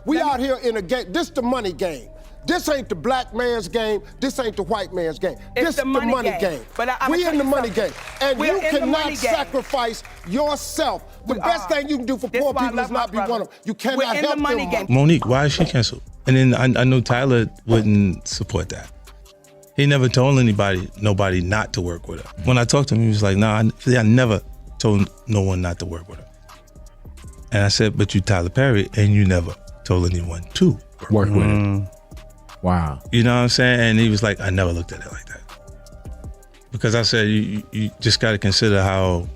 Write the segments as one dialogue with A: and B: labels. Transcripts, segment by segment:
A: We out here in a game. This the money game. This ain't the black man's game. This ain't the white man's game. This the money game.
B: But
A: we in the money game. And you cannot sacrifice yourself. The best thing you can do for poor people is not be one of them. You cannot help them.
C: Monique, why is she canceled? And then I knew Tyler wouldn't support that. He never told nobody not to work with her. When I talked to him, he was like, nah, I never told no one not to work with her. And I said, but you Tyler Perry, and you never told anyone to
D: work with her. Wow.
C: You know what I'm saying? And he was like, I never looked at it like that. Because I said, you just got to consider how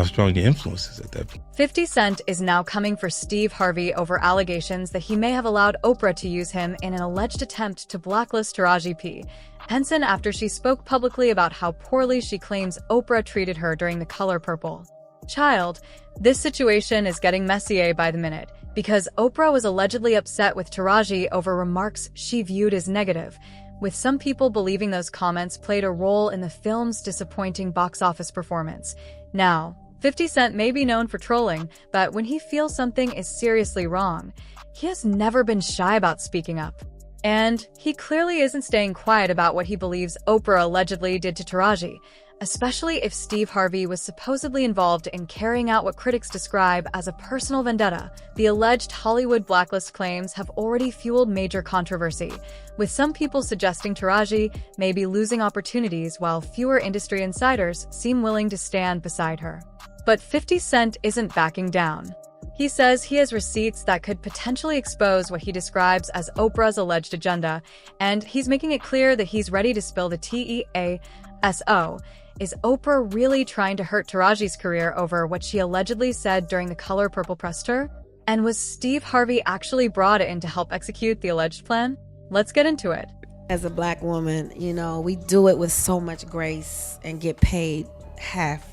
C: strong your influence is at that point.
E: 50 Cent is now coming for Steve Harvey over allegations that he may have allowed Oprah to use him in an alleged attempt to blacklist Taraji P. Henson after she spoke publicly about how poorly she claims Oprah treated her during The Color Purple. Child, this situation is getting messier by the minute, because Oprah was allegedly upset with Taraji over remarks she viewed as negative, with some people believing those comments played a role in the film's disappointing box office performance. Now, 50 Cent may be known for trolling, but when he feels something is seriously wrong, he has never been shy about speaking up. And he clearly isn't staying quiet about what he believes Oprah allegedly did to Taraji, especially if Steve Harvey was supposedly involved in carrying out what critics describe as a personal vendetta. The alleged Hollywood blacklist claims have already fueled major controversy, with some people suggesting Taraji may be losing opportunities while fewer industry insiders seem willing to stand beside her. But 50 Cent isn't backing down. He says he has receipts that could potentially expose what he describes as Oprah's alleged agenda, and he's making it clear that he's ready to spill the TEASO. Is Oprah really trying to hurt Taraji's career over what she allegedly said during The Color Purple press tour? And was Steve Harvey actually brought in to help execute the alleged plan? Let's get into it.
F: As a black woman, you know, we do it with so much grace and get paid half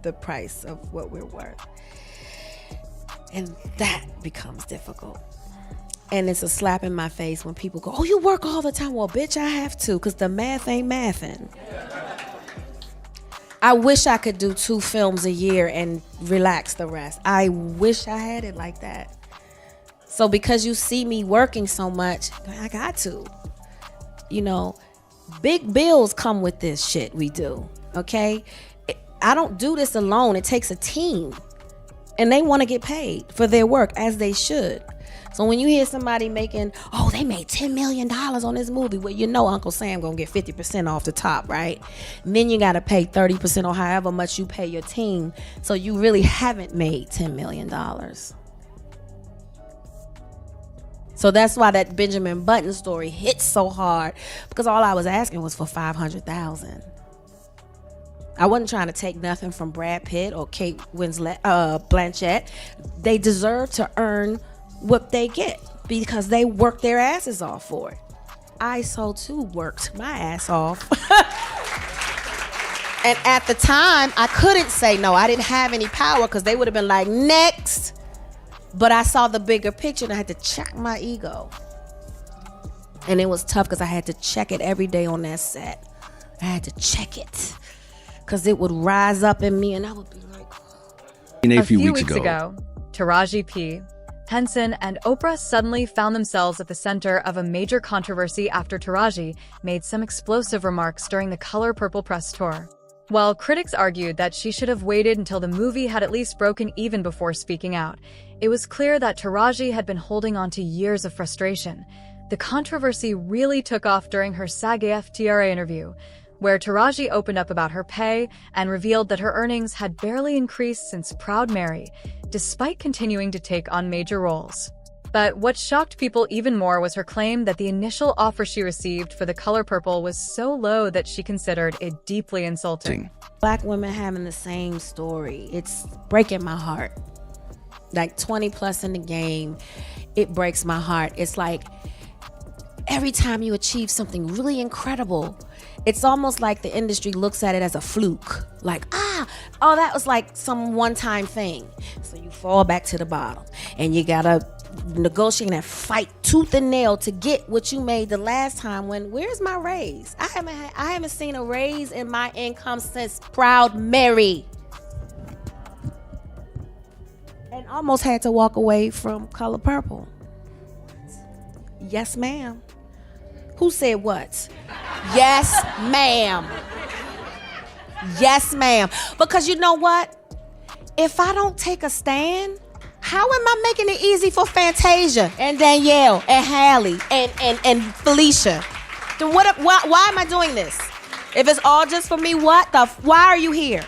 F: the price of what we're worth. And that becomes difficult. And it's a slap in my face when people go, oh, you work all the time. Well, bitch, I have to, because the math ain't mathin'. I wish I could do 2 films a year and relax the rest. I wish I had it like that. So because you see me working so much, I got to. You know, big bills come with this shit we do, okay? I don't do this alone. It takes a team. And they want to get paid for their work, as they should. So when you hear somebody making, oh, they made $10 million on this movie, well, you know Uncle Sam gonna get 50% off the top, right? And then you gotta pay 30% or however much you pay your team. So you really haven't made $10 million. So that's why that Benjamin Button story hits so hard, because all I was asking was for $500,000. I wasn't trying to take nothing from Brad Pitt or Kate Blanchett. They deserve to earn what they get because they work their asses off for it. I so too worked my ass off. And at the time, I couldn't say no. I didn't have any power because they would have been like, next. But I saw the bigger picture and I had to check my ego. And it was tough because I had to check it every day on that set. I had to check it because it would rise up in me and I would be like, oh.
E: A few weeks ago, Taraji P, Henson, and Oprah suddenly found themselves at the center of a major controversy after Taraji made some explosive remarks during the Color Purple press tour. While critics argued that she should have waited until the movie had at least broken even before speaking out, it was clear that Taraji had been holding on to years of frustration. The controversy really took off during her SAG-AFTRA interview, where Taraji opened up about her pay and revealed that her earnings had barely increased since Proud Mary, despite continuing to take on major roles. But what shocked people even more was her claim that the initial offer she received for The Color Purple was so low that she considered it deeply insulting.
F: Black women having the same story, it's breaking my heart. Like 20 plus in the game, it breaks my heart. It's like every time you achieve something really incredible, it's almost like the industry looks at it as a fluke. Like, oh, that was like some one-time thing. So you fall back to the bottom and you gotta negotiate and fight tooth and nail to get what you made the last time. When, where's my raise? I haven't seen a raise in my income since Proud Mary. And almost had to walk away from Color Purple. Yes, ma'am. Who said what? Yes, ma'am. Yes, ma'am. Because you know what? If I don't take a stand, how am I making it easy for Fantasia and Danielle and Hallie and Felicia? Then why am I doing this? If it's all just for me, why are you here?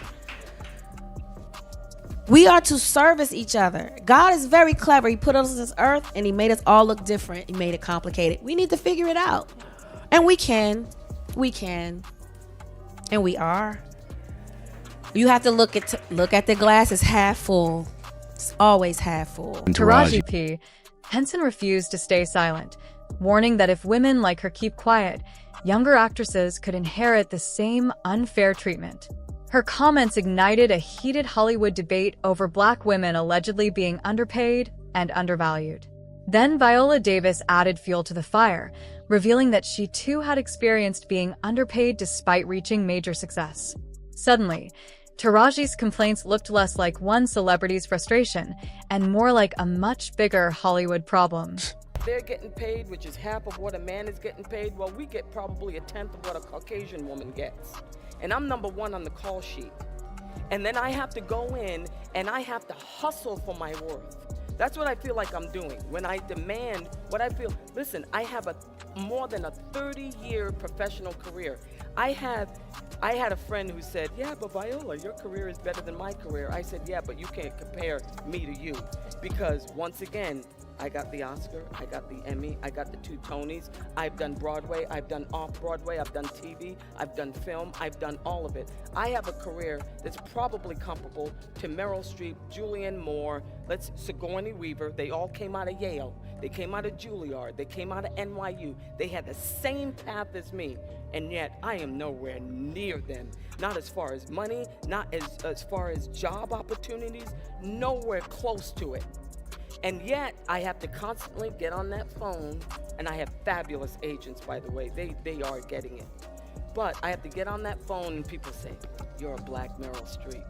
F: We are to service each other. God is very clever. He put us on this earth and he made us all look different. He made it complicated. We need to figure it out. And we can. We can. And we are. You have to look at the glass as half full. It's always half full.
E: Taraji P. Henson refused to stay silent, warning that if women like her keep quiet, younger actresses could inherit the same unfair treatment. Her comments ignited a heated Hollywood debate over Black women allegedly being underpaid and undervalued. Then Viola Davis added fuel to the fire, revealing that she too had experienced being underpaid despite reaching major success. Suddenly, Taraji's complaints looked less like one celebrity's frustration and more like a much bigger Hollywood problem.
B: They're getting paid, which is half of what a man is getting paid. Well, we get probably a tenth of what a Caucasian woman gets. And I'm number one on the call sheet. And then I have to go in and I have to hustle for my worth. That's what I feel like I'm doing when I demand what I feel. Listen, I have more than a 30-year professional career. I had a friend who said, yeah, but Viola, your career is better than my career. I said, yeah, but you can't compare me to you. Because once again, I got the Oscar, I got the Emmy, I got the 2 Tonys. I've done Broadway, I've done off-Broadway, I've done TV, I've done film, I've done all of it. I have a career that's probably comparable to Meryl Streep, Julianne Moore, Sigourney Weaver. They all came out of Yale. They came out of Juilliard. They came out of NYU. They had the same path as me, and yet I am nowhere near them. Not as far as money, not as far as job opportunities, nowhere close to it. And yet, I have to constantly get on that phone, and I have fabulous agents, by the way. They are getting it. But I have to get on that phone, and people say, you're a Black Meryl Streep.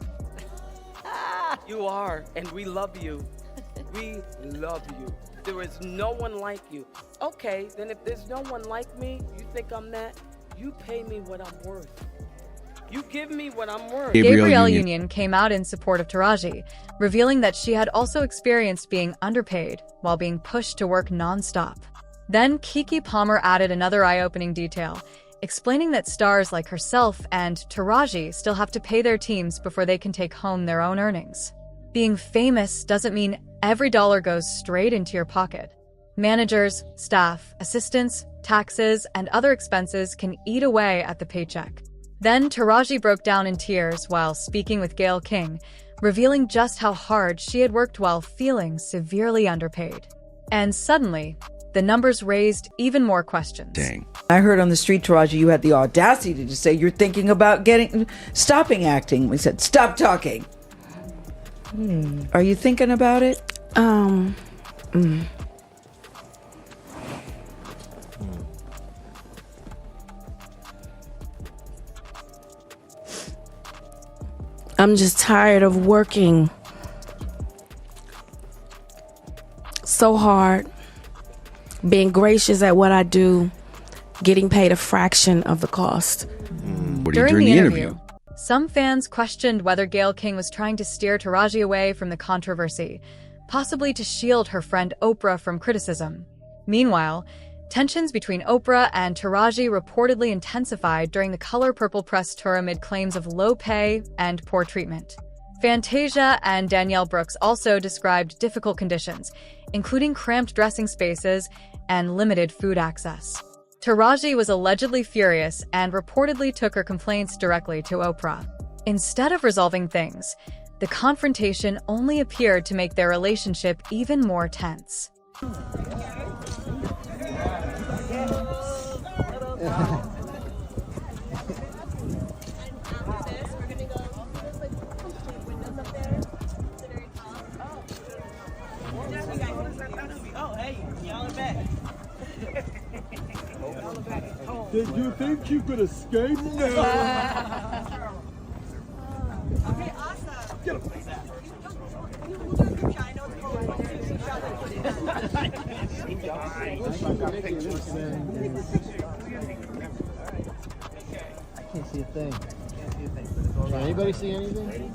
B: You are, and we love you. We love you. There is no one like you. Okay, then if there's no one like me, you think I'm that? You pay me what I'm worth. You give me what I'm worth.
E: Gabrielle Union came out in support of Taraji, revealing that she had also experienced being underpaid while being pushed to work non-stop. Then Keke Palmer added another eye-opening detail, explaining that stars like herself and Taraji still have to pay their teams before they can take home their own earnings. Being famous doesn't mean every dollar goes straight into your pocket. Managers, staff, assistants, taxes, and other expenses can eat away at the paycheck. Then Taraji broke down in tears while speaking with Gayle King, revealing just how hard she had worked while feeling severely underpaid. And suddenly, the numbers raised even more questions.
G: Dang. I heard on the street, Taraji, you had the audacity to say you're thinking about stopping acting. We said, stop talking. Are you thinking about it?
F: I'm just tired of working so hard, being gracious at what I do, getting paid a fraction of the cost.
E: During the interview, some fans questioned whether Gayle King was trying to steer Taraji away from the controversy, possibly to shield her friend Oprah from criticism. Meanwhile, tensions between Oprah and Taraji reportedly intensified during the Color Purple press tour amid claims of low pay and poor treatment. Fantasia and Danielle Brooks also described difficult conditions, including cramped dressing spaces and limited food access. Taraji was allegedly furious and reportedly took her complaints directly to Oprah. Instead of resolving things, the confrontation only appeared to make their relationship even more tense.
H: Did you think you could escape? No. Okay, awesome. Get him.
I: Can't see a thing. Can anybody see anything?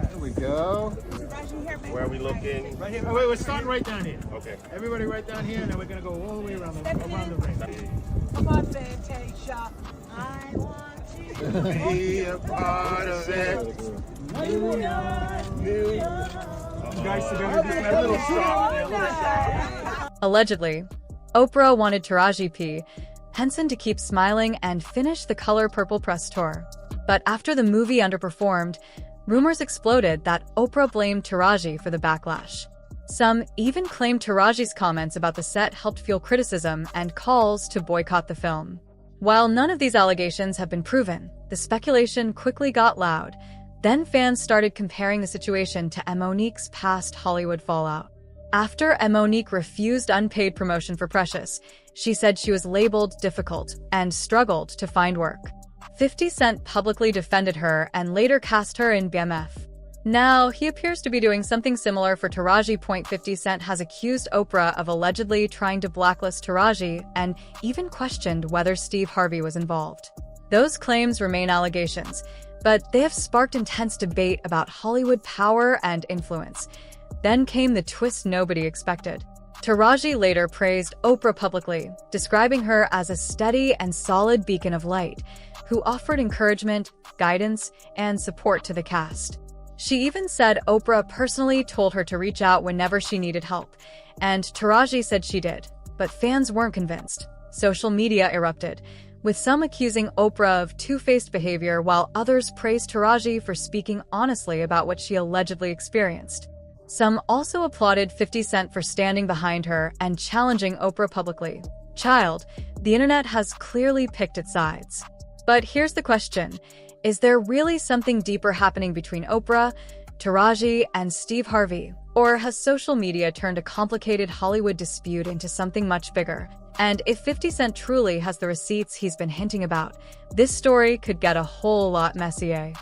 I: There we go.
J: Where are we looking?
I: Right here. Oh, wait, we're starting right down here.
J: Okay.
I: Everybody right down here, and then we're gonna go all the way around the ring.
K: Come on, Fantasia. I want to
J: Be a part of it.
I: You guys together, just a little strong.
E: Allegedly, Oprah wanted Taraji P. Henson to keep smiling and finish the Color Purple press tour. But after the movie underperformed, rumors exploded that Oprah blamed Taraji for the backlash. Some even claimed Taraji's comments about the set helped fuel criticism and calls to boycott the film. While none of these allegations have been proven, the speculation quickly got loud. Then fans started comparing the situation to Monique's past Hollywood fallout. After Monique refused unpaid promotion for Precious, she said she was labeled difficult and struggled to find work. 50 Cent publicly defended her and later cast her in BMF. Now, he appears to be doing something similar for Taraji. 50 Cent has accused Oprah of allegedly trying to blacklist Taraji and even questioned whether Steve Harvey was involved. Those claims remain allegations, but they have sparked intense debate about Hollywood power and influence. Then came the twist nobody expected. Taraji later praised Oprah publicly, describing her as a steady and solid beacon of light, who offered encouragement, guidance, and support to the cast. She even said Oprah personally told her to reach out whenever she needed help, and Taraji said she did, but fans weren't convinced. Social media erupted, with some accusing Oprah of two-faced behavior while others praised Taraji for speaking honestly about what she allegedly experienced. Some also applauded 50 Cent for standing behind her and challenging Oprah publicly. Child, the internet has clearly picked its sides. But here's the question. Is there really something deeper happening between Oprah, Taraji, and Steve Harvey? Or has social media turned a complicated Hollywood dispute into something much bigger? And if 50 Cent truly has the receipts he's been hinting about, this story could get a whole lot messier.